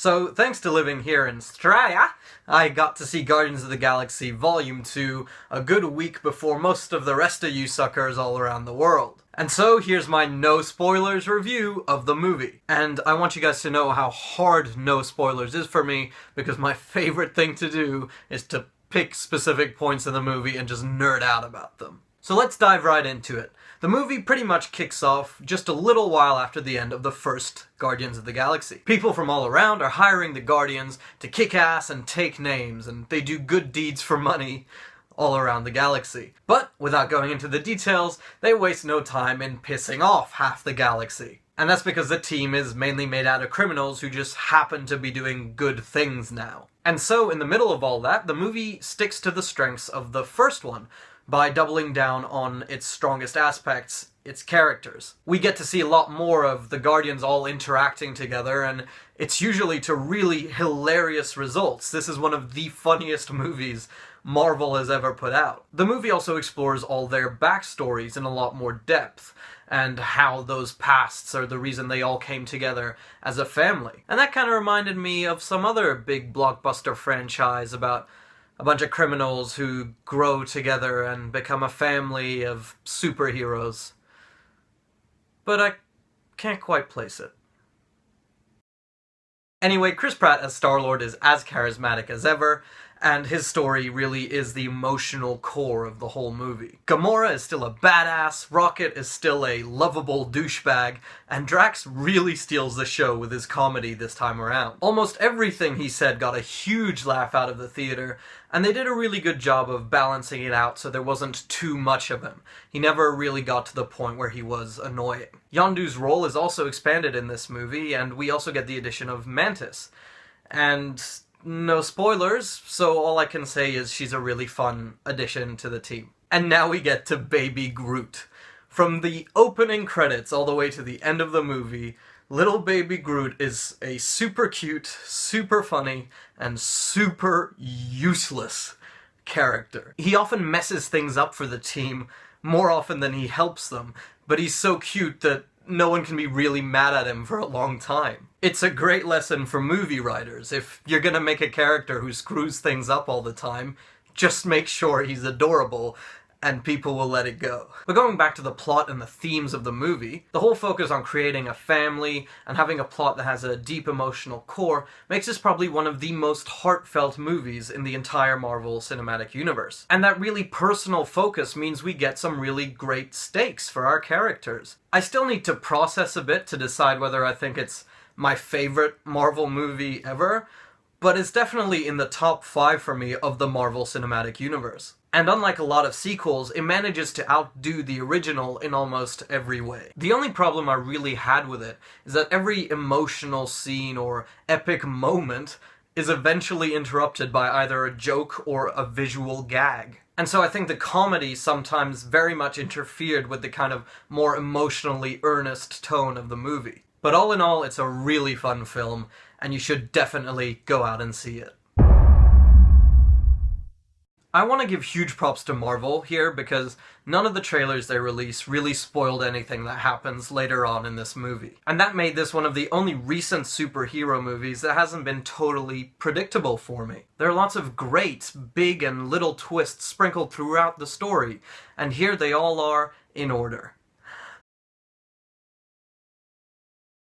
So, thanks to living here in Australia, I got to see Guardians of the Galaxy Volume 2 a good week before most of the rest of you suckers all around the world. And so, here's my no spoilers review of the movie. And I want you guys to know how hard no spoilers is for me, because my favorite thing to do is to pick specific points in the movie and just nerd out about them. So let's dive right into it. The movie pretty much kicks off just a little while after the end of the first Guardians of the Galaxy. People from all around are hiring the Guardians to kick ass and take names, and they do good deeds for money all around the galaxy. But, without going into the details, they waste no time in pissing off half the galaxy. And that's because the team is mainly made out of criminals who just happen to be doing good things now. And so, in the middle of all that, the movie sticks to the strengths of the first one, by doubling down on its strongest aspects, its characters. We get to see a lot more of the Guardians all interacting together, and it's usually to really hilarious results. This is one of the funniest movies Marvel has ever put out. The movie also explores all their backstories in a lot more depth, and how those pasts are the reason they all came together as a family. And that kind of reminded me of some other big blockbuster franchise about a bunch of criminals who grow together and become a family of superheroes. But I can't quite place it. Anyway, Chris Pratt as Star-Lord is as charismatic as ever, and his story really is the emotional core of the whole movie. Gamora is still a badass, Rocket is still a lovable douchebag, and Drax really steals the show with his comedy this time around. Almost everything he said got a huge laugh out of the theater, and they did a really good job of balancing it out so there wasn't too much of him. He never really got to the point where he was annoying. Yondu's role is also expanded in this movie, and we also get the addition of Mantis. And no spoilers, so all I can say is she's a really fun addition to the team. And now we get to Baby Groot. From the opening credits all the way to the end of the movie, little Baby Groot is a super cute, super funny, and super useless character. He often messes things up for the team more often than he helps them, but he's so cute that no one can be really mad at him for a long time. It's a great lesson for movie writers. If you're gonna make a character who screws things up all the time, just make sure he's adorable, and people will let it go. But going back to the plot and the themes of the movie, the whole focus on creating a family and having a plot that has a deep emotional core makes this probably one of the most heartfelt movies in the entire Marvel Cinematic Universe. And that really personal focus means we get some really great stakes for our characters. I still need to process a bit to decide whether I think it's my favorite Marvel movie ever, but it's definitely in the top 5 for me of the Marvel Cinematic Universe. And unlike a lot of sequels, it manages to outdo the original in almost every way. The only problem I really had with it is that every emotional scene or epic moment is eventually interrupted by either a joke or a visual gag. And so I think the comedy sometimes very much interfered with the kind of more emotionally earnest tone of the movie. But all in all, it's a really fun film, and you should definitely go out and see it. I want to give huge props to Marvel here, because none of the trailers they release really spoiled anything that happens later on in this movie. And that made this one of the only recent superhero movies that hasn't been totally predictable for me. There are lots of great, big and little twists sprinkled throughout the story, and here they all are in order.